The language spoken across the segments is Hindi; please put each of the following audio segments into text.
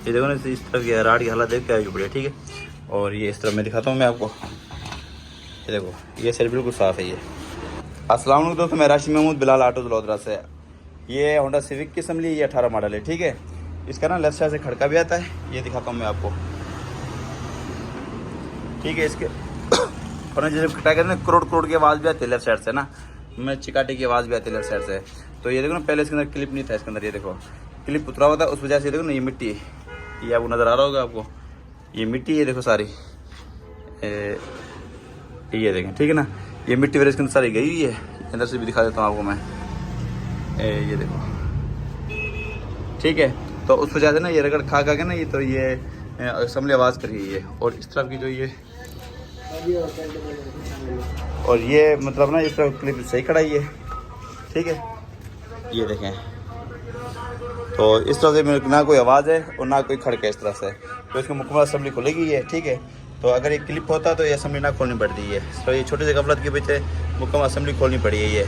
ये देखो ना, इस तरफ ये राड की हालत देख के आई बढ़िया, ठीक है। और ये इस तरफ मैं दिखाता हूँ मैं आपको, ये देखो ये साइड बिल्कुल साफ़ है ये। अस्सलाम वालेकुम दोस्तों, मैं राशिद महमूद बिलाल ऑटो वडोदरा से। ये होंडा सिविक की असम्बली, ये 18 मॉडल है, ठीक है। इसका ना लेफ्ट साइड से खड़का भी आता है, ये दिखाता हूँ मैं आपको, ठीक है। इसके और जैसे खटा करते ना, करोड़ करोड़ की आवाज़ भी आती है लेफ्ट साइड से ना, मैं चिकाटी की आवाज़ भी आती है लेफ्ट साइड से। तो ये देखो ना, पहले इसके अंदर क्लिप नहीं था, इसके अंदर ये देखो क्लिप उतरा हुआ था, उस वजह से देखो ना ये मिट्टी, ये आपको नज़र आ रहा होगा आपको, ये मिट्टी, ये देखो सारी ये देखें, ठीक है ना। ये मिट्टी वगैरह इसके अंदर सारी गई हुई है, अंदर से भी दिखा देता हूँ आपको मैं, ये देखो, ठीक है। तो उस वजह से ना ये रगड़ खा खा के ना ये, तो ये असम्बली आवाज़ कर रही है। और इस तरफ की जो ये, और ये मतलब ना इस तरफ क्लिप सही खड़ाई है, ठीक है। ये देखें, तो इस तरह से ना कोई आवाज़ है और ना कोई खड़का इस तरह से, तो इसकी मुकम्मल असम्बली खुलेगी ये, ठीक है। तो अगर ये क्लिप होता तो ये असम्बली ना खोलनी पड़ती है, तो ये छोटे से गफलत के पीछे मुकम्मल असम्बली खोलनी पड़ी है ये।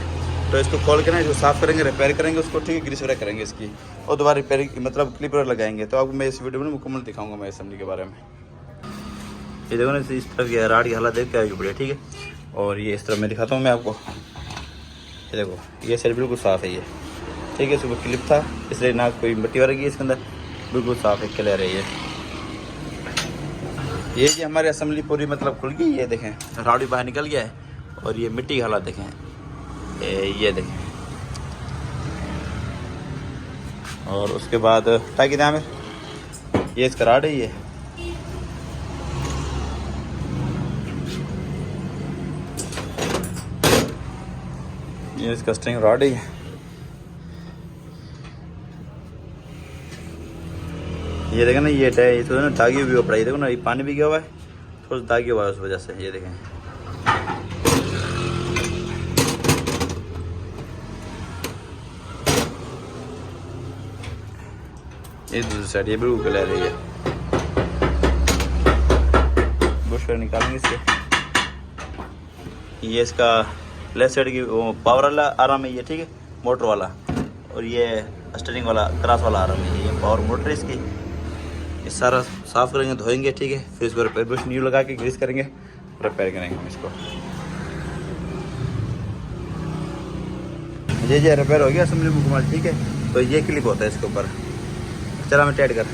तो इसको खोल के ना जो साफ़ करेंगे, रिपेयर करेंगे उसको, ठीक है, ग्रीस वगैरह करेंगे इसकी, और दोबारा रिपेयर मतलब क्लिप वगैरह लगाएंगे। तो आपको मैं इस वीडियो में मुकम्मल दिखाऊंगा मैं असम्बली के बारे में। ये देखो ना, इस तरफ ये राड की हालत देख के आई बढ़िया, ठीक है। और ये इस तरफ मैं दिखाता हूँ मैं आपको, ये देखो ये साइड बिल्कुल साफ़ है ये, ठीक है। सुबह क्लिप था इसलिए ना कोई मिट्टी वगैरह की इसके अंदर, बिल्कुल साफ़ है, क्लियर है ये जी हमारी असम्बली पूरी मतलब खुल गई, ये देखें राड भी बाहर निकल गया है। और ये मिट्टी की हालत देखें, ये देखें। और उसके बाद ताकि दाम ये इसका राड है ये इसका स्ट्रिंग रॉड है ये देखें ना, ये तो ना दागी हुई पड़ा, ये देखो ना, ये पानी भी गया हुआ है, थोड़ा सा दागी हुआ है उस वजह से, ये देखें। ये दूसरी साइड ये बिल्कुल क्लियर है ये, बुश कर निकालेंगे इसके। ये इसका लेफ्ट साइड की वो पावर वाला आराम है ये, ठीक है, मोटर वाला। और ये स्टीयरिंग वाला क्रॉस वाला आराम है ये पावर मोटर है इसकी। ये सारा साफ़ करेंगे, धोएंगे, ठीक है। फिर इसको रिपेयर ब्रश न्यू लगा के ग्रीस करेंगे, रिपेयर करेंगे हम इसको। ये रिपेयर हो गया असम्बली मुकम्मल, ठीक है। तो ये क्लिप होता है इसके ऊपर, चला मैं टाइट कर,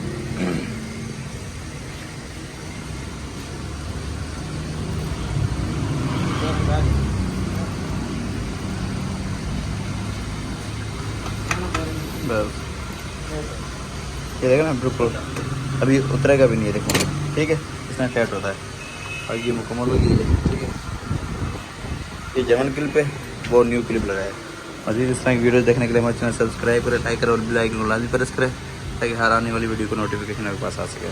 बस ये देखो ना, बिल्कुल अभी उतरेगा भी नहीं है, देखो, ठीक है। इसमें टाइट होता है और ये मुकम्मल हो गई है, ठीक है। ये जर्मन क्लिप है, वो न्यू क्लिप लगाया है। मज़ीद इस तरह की वीडियो देखने के लिए हमारे चैनल सब्सक्राइब करें, लाइक करें और बेल आइकन को लाजमी प्रेस करें, ताकि हर आने वाली वीडियो को नोटिफिकेशन आपके पास आ सके।